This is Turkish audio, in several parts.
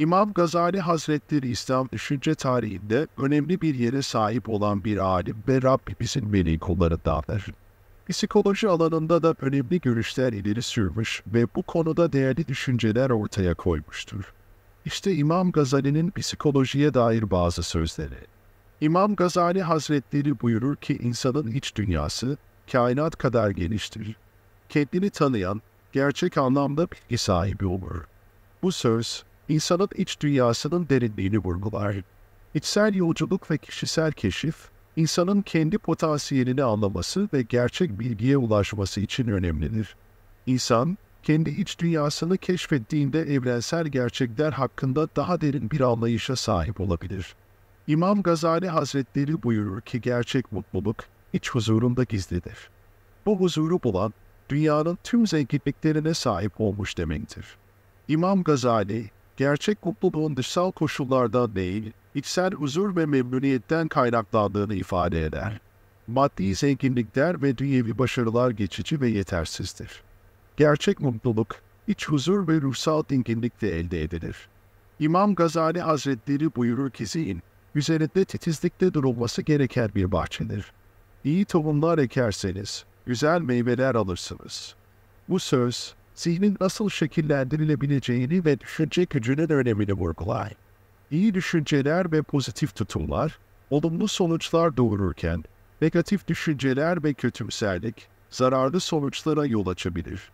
İmam Gazali Hazretleri İslam düşünce tarihinde önemli bir yere sahip olan bir alim ve Rabbimizin veli kullarındandır. Psikoloji alanında da önemli görüşler ileri sürmüş ve bu konuda değerli düşünceler ortaya koymuştur. İşte İmam Gazali'nin psikolojiye dair bazı sözleri. İmam Gazali Hazretleri buyurur ki insanın iç dünyası kainat kadar geniştir. Kendini tanıyan, gerçek anlamda bilgi sahibi olur. Bu söz, insanın iç dünyasının derinliğini vurgular. İçsel yolculuk ve kişisel keşif, insanın kendi potansiyelini anlaması ve gerçek bilgiye ulaşması için önemlidir. İnsan, kendi iç dünyasını keşfettiğinde evrensel gerçekler hakkında daha derin bir anlayışa sahip olabilir. İmam Gazali Hazretleri buyurur ki gerçek mutluluk, iç huzurunda gizlidir. Bu huzuru bulan, dünyanın tüm zenginliklerine sahip olmuş demektir. İmam Gazali, gerçek mutluluğun dışsal koşullardan değil, içsel huzur ve memnuniyetten kaynaklandığını ifade eder. Maddi zenginlikler ve dünyevi başarılar geçici ve yetersizdir. Gerçek mutluluk, iç huzur ve ruhsal dinginlikle elde edilir. İmam Gazali Hazretleri buyurur ki zihin, üzerinde titizlikle durulması gereken bir bahçedir. İyi tohumlar ekerseniz, güzel meyveler alırsınız. Bu söz, zihnin nasıl şekillendirilebileceğini ve düşünce gücünün önemini vurgular. İyi düşünceler ve pozitif tutumlar, olumlu sonuçlar doğururken, negatif düşünceler ve kötümserlik, zararlı sonuçlara yol açabilir.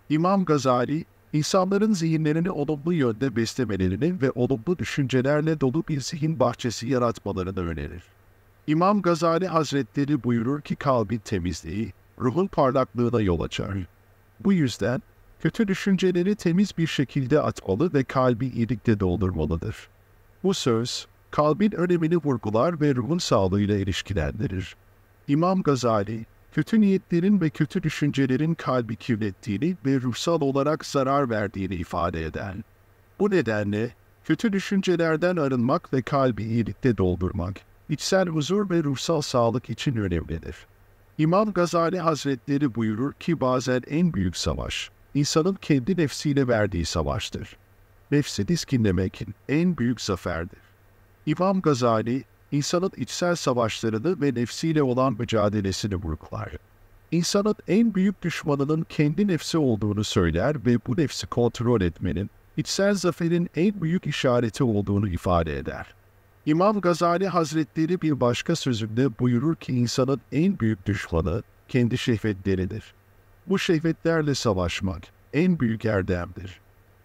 İmam Gazali, insanların zihinlerini olumlu yönde beslemelerini ve olumlu düşüncelerle dolu bir zihin bahçesi yaratmalarını önerir. İmam Gazali Hazretleri buyurur ki kalbin temizliği, ruhun parlaklığına yol açar. Bu yüzden, kötü düşünceleri temiz bir şekilde atmalı ve kalbi iyilikle doldurmalıdır. Bu söz, kalbin önemini vurgular ve ruhun sağlığıyla ilişkilendirir. İmam Gazali, kötü niyetlerin ve kötü düşüncelerin kalbi kirlettiğini ve ruhsal olarak zarar verdiğini ifade eder. Bu nedenle, kötü düşüncelerden arınmak ve kalbi iyilikle doldurmak, içsel huzur ve ruhsal sağlık için önemlidir. İmam Gazali Hazretleri buyurur ki bazen en büyük savaş, insanın kendi nefsiyle verdiği savaştır. Nefsi diskinlemek en büyük zaferdir. İmam Gazali, insanın içsel savaşlarını ve nefsiyle olan mücadelesini vurgular. İnsanın en büyük düşmanının kendi nefsi olduğunu söyler ve bu nefsi kontrol etmenin, içsel zaferin en büyük işareti olduğunu ifade eder. İmam Gazali Hazretleri bir başka sözünde buyurur ki insanın en büyük düşmanı kendi şehvetleridir. Bu şehvetlerle savaşmak en büyük erdemdir.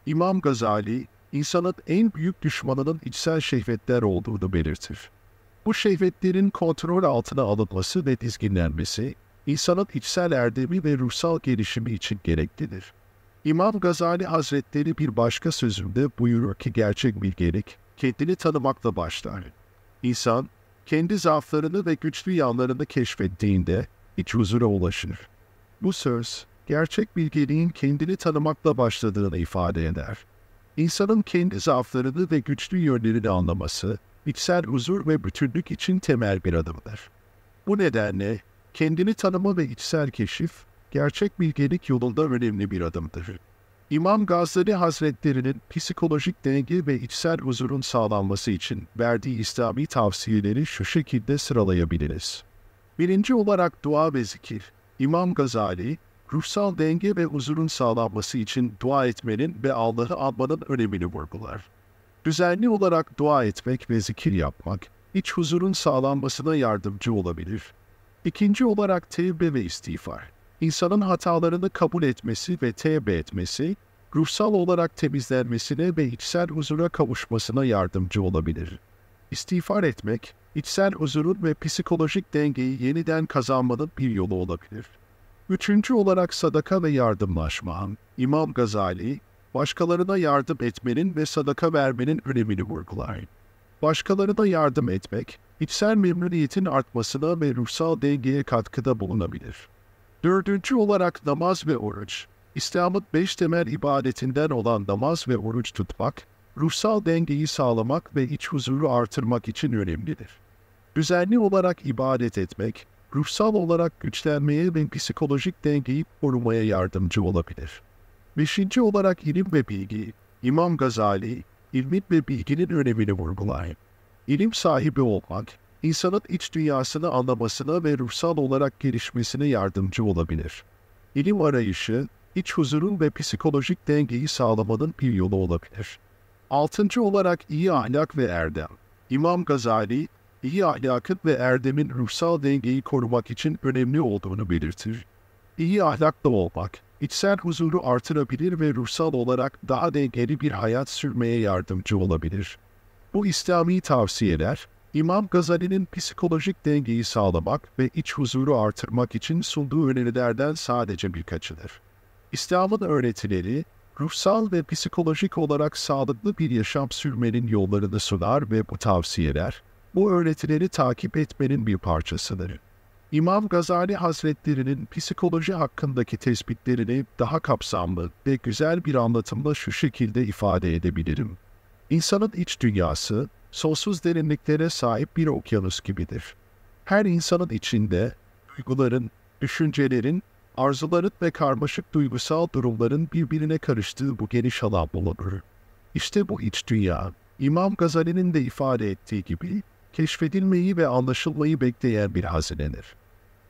İmam Gazali, insanın en büyük düşmanının içsel şehvetler olduğunu belirtir. Bu şehvetlerin kontrol altına alınması ve dizginlenmesi, insanın içsel erdemi ve ruhsal gelişimi için gereklidir. İmam Gazali Hazretleri bir başka sözünde buyurur ki gerçek bilgelik, kendini tanımakla başlar. İnsan, kendi zaaflarını ve güçlü yanlarını keşfettiğinde iç huzura ulaşır. Bu söz, gerçek bilgeliğin kendini tanımakla başladığını ifade eder. İnsanın kendi zaaflarını ve güçlü yönlerini anlaması, içsel huzur ve bütünlük için temel bir adımdır. Bu nedenle, kendini tanıma ve içsel keşif, gerçek bilgelik yolunda önemli bir adımdır. İmam Gazali Hazretleri'nin psikolojik denge ve içsel huzurun sağlanması için verdiği İslami tavsiyeleri şu şekilde sıralayabiliriz. Birinci olarak dua ve zikir. İmam Gazali, ruhsal denge ve huzurun sağlanması için dua etmenin ve Allah'ı anmanın önemini vurgular. Düzenli olarak dua etmek ve zikir yapmak, iç huzurun sağlanmasına yardımcı olabilir. İkinci olarak tevbe ve istiğfar. İnsanın hatalarını kabul etmesi ve tevbe etmesi, ruhsal olarak temizlenmesine ve içsel huzura kavuşmasına yardımcı olabilir. İstiğfar etmek, içsel huzurun ve psikolojik dengeyi yeniden kazanmanın bir yolu olabilir. Üçüncü olarak sadaka ve yardımlaşma. İmam Gazali, başkalarına yardım etmenin ve sadaka vermenin önemini vurgular. Başkalarına yardım etmek, içsel memnuniyetin artmasına ve ruhsal dengeye katkıda bulunabilir. Dördüncü olarak namaz ve oruç. İslam'ın 5 temel ibadetinden olan namaz ve oruç tutmak, ruhsal dengeyi sağlamak ve iç huzuru artırmak için önemlidir. Düzenli olarak ibadet etmek, ruhsal olarak güçlenmeye ve psikolojik dengeyi korumaya yardımcı olabilir. Beşinci olarak ilim ve bilgi. İmam Gazali, ilmin ve bilginin önemini vurgular. İlim sahibi olmak, insanın iç dünyasını anlamasına ve ruhsal olarak gelişmesine yardımcı olabilir. İlim arayışı, iç huzurun ve psikolojik dengeyi sağlamanın bir yolu olabilir. Altıncı olarak iyi ahlak ve erdem. İmam Gazali, iyi ahlakın ve erdemin ruhsal dengeyi korumak için önemli olduğunu belirtir. İyi ahlaklı olmak, içsel huzuru artırabilir ve ruhsal olarak daha dengeli bir hayat sürmeye yardımcı olabilir. Bu İslami tavsiyeler, İmam Gazali'nin psikolojik dengeyi sağlamak ve iç huzuru artırmak için sunduğu önerilerden sadece birkaçıdır. İslam'ın öğretileri, ruhsal ve psikolojik olarak sağlıklı bir yaşam sürmenin yollarını sunar ve bu tavsiyeler, bu öğretileri takip etmenin bir parçasıdır. İmam Gazali Hazretleri'nin psikoloji hakkındaki tespitlerini daha kapsamlı ve güzel bir anlatımla şu şekilde ifade edebilirim. İnsanın iç dünyası, sonsuz derinliklere sahip bir okyanus gibidir. Her insanın içinde duyguların, düşüncelerin, arzuların ve karmaşık duygusal durumların birbirine karıştığı bu geniş alan bulunur. İşte bu iç dünya, İmam Gazali'nin de ifade ettiği gibi, keşfedilmeyi ve anlaşılmayı bekleyen bir hazinedir.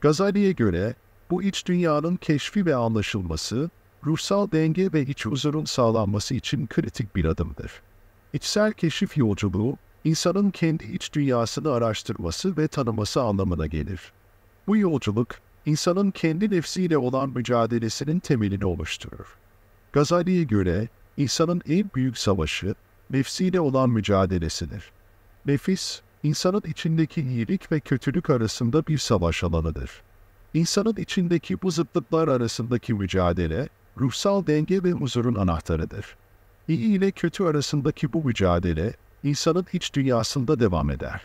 Gazali'ye göre bu iç dünyanın keşfi ve anlaşılması, ruhsal denge ve iç huzurun sağlanması için kritik bir adımdır. İçsel keşif yolculuğu, insanın kendi iç dünyasını araştırması ve tanıması anlamına gelir. Bu yolculuk, insanın kendi nefsiyle olan mücadelesinin temelini oluşturur. Gazali'ye göre, insanın en büyük savaşı, nefsiyle olan mücadelesidir. Nefis, insanın içindeki iyilik ve kötülük arasında bir savaş alanıdır. İnsanın içindeki bu zıtlıklar arasındaki mücadele, ruhsal denge ve huzurun anahtarıdır. İyi ile kötü arasındaki bu mücadele, insanın iç dünyasında devam eder.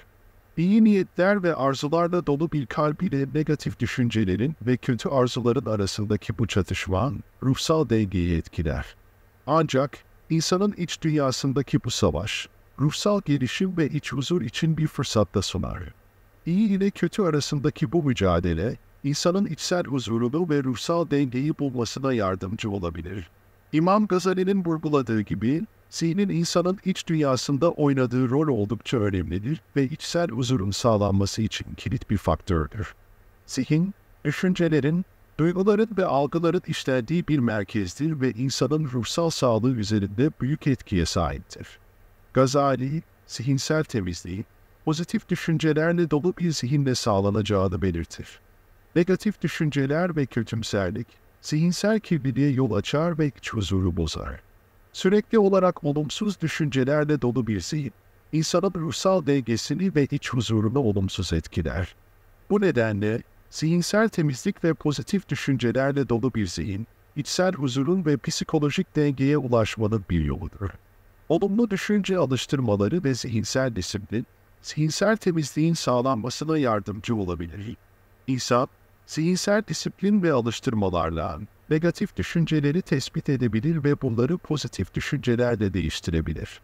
İyi niyetler ve arzularla dolu bir kalp ile negatif düşüncelerin ve kötü arzuların arasındaki bu çatışma, ruhsal dengeyi etkiler. Ancak, insanın iç dünyasındaki bu savaş, ruhsal gelişim ve iç huzur için bir fırsat da sunar. İyi ile kötü arasındaki bu mücadele, insanın içsel huzurunu ve ruhsal dengeyi bulmasına yardımcı olabilir. İmam Gazali'nin vurguladığı gibi, zihnin insanın iç dünyasında oynadığı rol oldukça önemlidir ve içsel huzurun sağlanması için kilit bir faktördür. Zihin, düşüncelerin, duyguların ve algıların işlendiği bir merkezdir ve insanın ruhsal sağlığı üzerinde büyük etkiye sahiptir. Gazali, zihinsel temizliği, pozitif düşüncelerle dolu bir zihinle sağlanacağını belirtir. Negatif düşünceler ve kötümserlik, zihinsel kirliliğe yol açar ve iç huzuru bozar. Sürekli olarak olumsuz düşüncelerle dolu bir zihin, insanın ruhsal dengesini ve iç huzurunu olumsuz etkiler. Bu nedenle, zihinsel temizlik ve pozitif düşüncelerle dolu bir zihin, içsel huzurun ve psikolojik dengeye ulaşmanın bir yoludur. Olumlu düşünce alıştırmaları ve zihinsel disiplin, zihinsel temizliğin sağlanmasına yardımcı olabilir. İnsan, zihinsel disiplin ve alıştırmalarla negatif düşünceleri tespit edebilir ve bunları pozitif düşüncelerle değiştirebilir.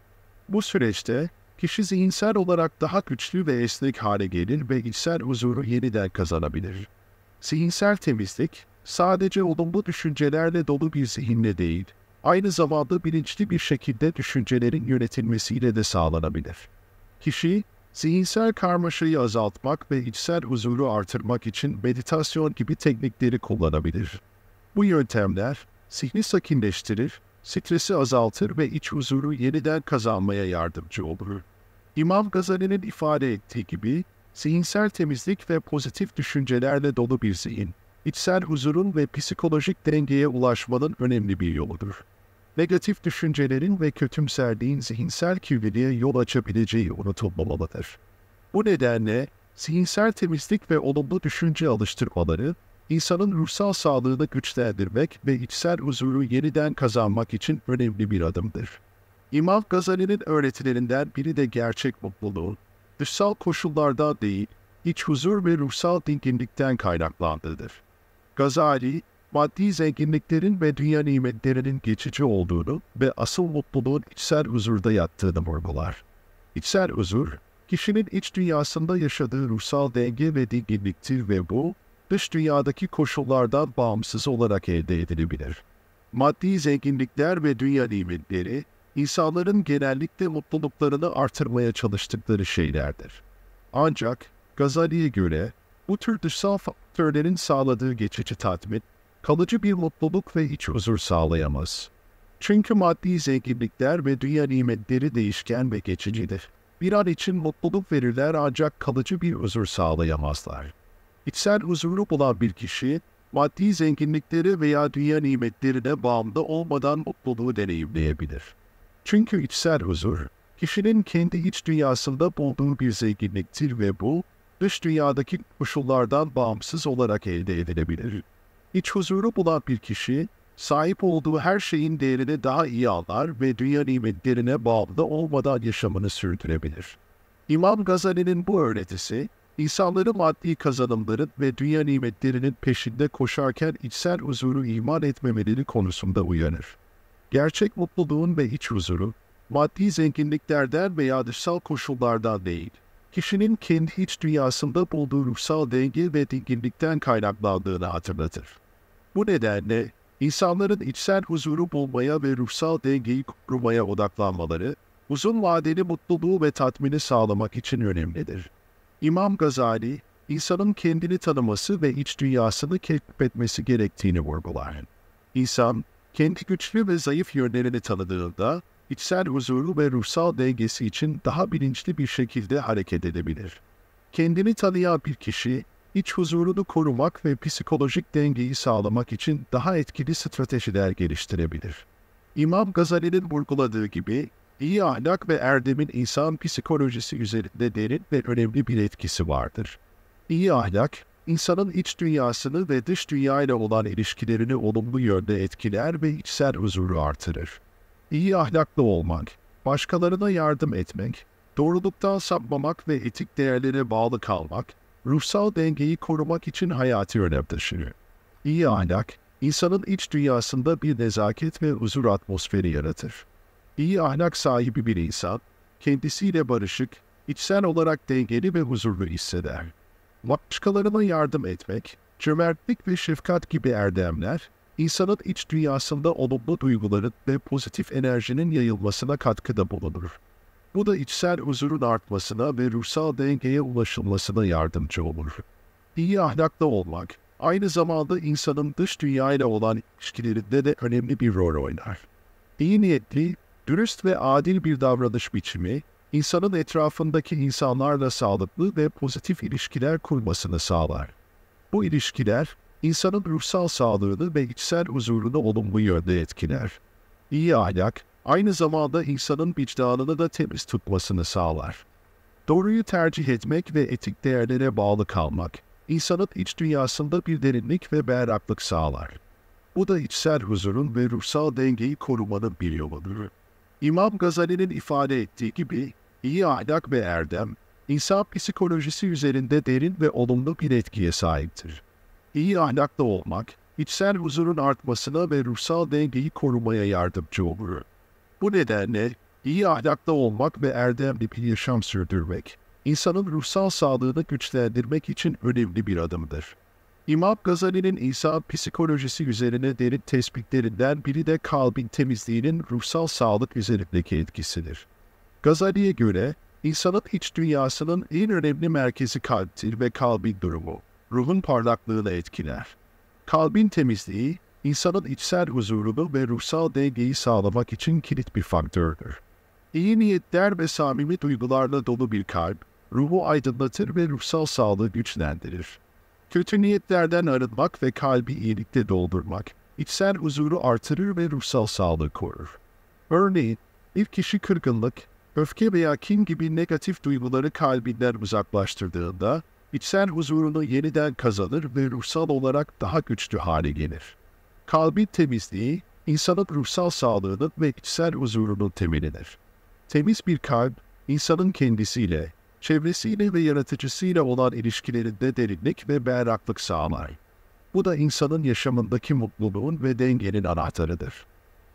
Bu süreçte, kişi zihinsel olarak daha güçlü ve esnek hale gelir ve içsel huzuru yeniden kazanabilir. Zihinsel temizlik, sadece olumlu düşüncelerle dolu bir zihinle değil, aynı zamanda bilinçli bir şekilde düşüncelerin yönetilmesiyle de sağlanabilir. Kişi, zihinsel karmaşayı azaltmak ve içsel huzuru artırmak için meditasyon gibi teknikleri kullanabilir. Bu yöntemler, zihni sakinleştirir, stresi azaltır ve iç huzuru yeniden kazanmaya yardımcı olur. İmam Gazali'nin ifade ettiği gibi, zihinsel temizlik ve pozitif düşüncelerle dolu bir zihin, içsel huzurun ve psikolojik dengeye ulaşmanın önemli bir yoludur. Negatif düşüncelerin ve kötümserliğin zihinsel kirliliğe yol açabileceği unutulmamalıdır. Bu nedenle, zihinsel temizlik ve olumlu düşünce alıştırmaları, insanın ruhsal sağlığını güçlendirmek ve içsel huzuru yeniden kazanmak için önemli bir adımdır. İmam Gazali'nin öğretilerinden biri de gerçek mutluluğun, dışsal koşullardan değil, iç huzur ve ruhsal dinginlikten kaynaklandığıdır. Gazali, maddi zenginliklerin ve dünya nimetlerinin geçici olduğunu ve asıl mutluluğun içsel huzurda yattığını vurgular. İçsel huzur, kişinin iç dünyasında yaşadığı ruhsal denge ve dinginliktir ve bu, dış dünyadaki koşullardan bağımsız olarak elde edilebilir. Maddi zenginlikler ve dünya nimetleri, insanların genellikle mutluluklarını artırmaya çalıştıkları şeylerdir. Ancak Gazali'ye göre bu tür dışsal faktörlerin sağladığı geçici tatmin, kalıcı bir mutluluk ve iç huzur sağlayamaz. Çünkü maddi zenginlikler ve dünya nimetleri değişken ve geçicidir. Bir an için mutluluk verirler ancak kalıcı bir huzur sağlayamazlar. İçsel huzuru bulan bir kişi, maddi zenginlikleri veya dünya nimetlerine bağımlı olmadan mutluluğu deneyimleyebilir. Çünkü içsel huzur, kişinin kendi iç dünyasında bulduğu bir zenginliktir ve bu, dış dünyadaki koşullardan bağımsız olarak elde edilebilir. İç huzuru bulan bir kişi, sahip olduğu her şeyin değerini daha iyi anlar ve dünya nimetlerine bağımlı olmadan yaşamını sürdürebilir. İmam Gazali'nin bu öğretisi, insanları maddi kazanımların ve dünya nimetlerinin peşinde koşarken içsel huzuru iman etmemeleri konusunda uyanır. Gerçek mutluluğun ve iç huzuru, maddi zenginliklerden veya dışsal koşullardan değil, kişinin kendi iç dünyasında bulduğu ruhsal denge ve dinginlikten kaynaklandığını hatırlatır. Bu nedenle, insanların içsel huzuru bulmaya ve ruhsal dengeyi korumaya odaklanmaları, uzun vadeli mutluluğu ve tatmini sağlamak için önemlidir. İmam Gazali, insanın kendini tanıması ve iç dünyasını keşfetmesi gerektiğini vurgular. İnsan, kendi güçlü ve zayıf yönlerini tanıdığında, içsel huzuru ve ruhsal dengesi için daha bilinçli bir şekilde hareket edebilir. Kendini tanıyan bir kişi, iç huzurunu korumak ve psikolojik dengeyi sağlamak için daha etkili stratejiler geliştirebilir. İmam Gazali'nin vurguladığı gibi, iyi ahlak ve erdemin insan psikolojisi üzerinde derin ve önemli bir etkisi vardır. İyi ahlak, insanın iç dünyasını ve dış dünyayla olan ilişkilerini olumlu yönde etkiler ve içsel huzuru artırır. İyi ahlaklı olmak, başkalarına yardım etmek, doğruluktan sapmamak ve etik değerlere bağlı kalmak, ruhsal dengeyi korumak için hayati önem taşır. İyi ahlak, insanın iç dünyasında bir nezaket ve huzur atmosferi yaratır. İyi ahlak sahibi bir insan, kendisiyle barışık, içsel olarak dengeli ve huzurlu hisseder. Başkalarına yardım etmek, cömertlik ve şefkat gibi erdemler, insanın iç dünyasında olumlu duyguların ve pozitif enerjinin yayılmasına katkıda bulunur. Bu da içsel huzurun artmasına ve ruhsal dengeye ulaşılmasına yardımcı olur. İyi ahlaklı olmak, aynı zamanda insanın dış dünyayla olan ilişkilerinde de önemli bir rol oynar. İyi niyetli, dürüst ve adil bir davranış biçimi, insanın etrafındaki insanlarla sağlıklı ve pozitif ilişkiler kurmasını sağlar. Bu ilişkiler, insanın ruhsal sağlığını ve içsel huzurunu olumlu yönde etkiler. İyi ahlak, aynı zamanda insanın vicdanını da temiz tutmasını sağlar. Doğruyu tercih etmek ve etik değerlere bağlı kalmak, insanın iç dünyasında bir derinlik ve berraklık sağlar. Bu da içsel huzurun ve ruhsal dengeyi korumanın bir yoludur. İmam Gazali'nin ifade ettiği gibi, iyi ahlak ve erdem, insan psikolojisi üzerinde derin ve olumlu bir etkiye sahiptir. İyi ahlaklı olmak, içsel huzurun artmasına ve ruhsal dengeyi korumaya yardımcı olur. Bu nedenle, iyi ahlaklı olmak ve erdemli bir yaşam sürdürmek, insanın ruhsal sağlığını güçlendirmek için önemli bir adımdır. İmam Gazali'nin insan psikolojisi üzerine derin tespitlerinden biri de kalbin temizliğinin ruhsal sağlık üzerindeki etkisidir. Gazali'ye göre, insanın iç dünyasının en önemli merkezi kalptir ve kalbin durumu, ruhun parlaklığını etkiler. Kalbin temizliği, insanın içsel huzurunu ve ruhsal dengeyi sağlamak için kilit bir faktördür. İyi niyetler ve samimi duygularla dolu bir kalp, ruhu aydınlatır ve ruhsal sağlığı güçlendirir. Kötü niyetlerden arınmak ve kalbi iyilikle doldurmak, içsel huzuru artırır ve ruhsal sağlığı korur. Örneğin, bir kişi kırgınlık, öfke veya kin gibi negatif duyguları kalbinden uzaklaştırdığında, içsel huzurunu yeniden kazanır ve ruhsal olarak daha güçlü hale gelir. Kalbin temizliği, insanın ruhsal sağlığının ve içsel huzurunun temelidir. Temiz bir kalp, insanın kendisiyle, çevresiyle ve yaratıcısıyla olan ilişkilerinde derinlik ve berraklık sağlar. Bu da insanın yaşamındaki mutluluğun ve dengenin anahtarıdır.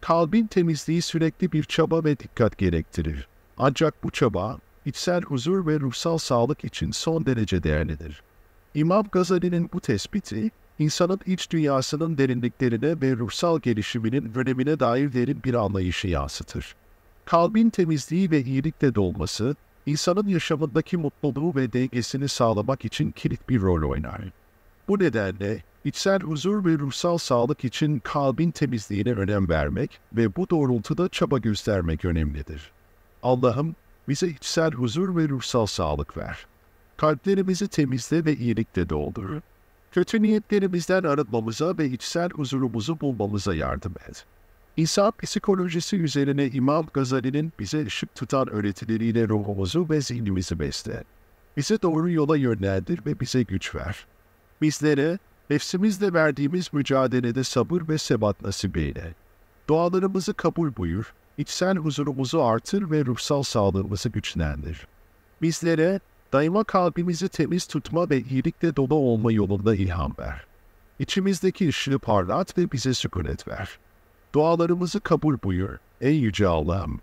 Kalbin temizliği sürekli bir çaba ve dikkat gerektirir. Ancak bu çaba, içsel huzur ve ruhsal sağlık için son derece değerlidir. İmam Gazali'nin bu tespiti, insanın iç dünyasının derinliklerine ve ruhsal gelişiminin önemine dair derin bir anlayışı yansıtır. Kalbin temizliği ve iyilikle dolması, insanın yaşamındaki mutluluğu ve dengesini sağlamak için kilit bir rol oynar. Bu nedenle içsel huzur ve ruhsal sağlık için kalbin temizliğine önem vermek ve bu doğrultuda çaba göstermek önemlidir. Allah'ım bize içsel huzur ve ruhsal sağlık ver. Kalplerimizi temizle ve iyilikle doldur. Kötü niyetlerimizden arınmamıza ve içsel huzurumuzu bulmamıza yardım et. İnsan psikolojisi üzerine İmam Gazali'nin bize ışık tutan öğretileriyle ruhumuzu ve zihnimizi besle. Bizi doğru yola yönlendir ve bize güç ver. Bizlere nefsimizle verdiğimiz mücadelede sabır ve sebat nasip eyle. Dualarımızı kabul buyur, içsel huzurumuzu artır ve ruhsal sağlığımızı güçlendir. Bizlere daima kalbimizi temiz tutma ve iyilikle dolu olma yolunda ilham ver. İçimizdeki ışığı parlat ve bize sükunet ver. Dualarımızı kabul buyur, ey Yüce Allah'ım.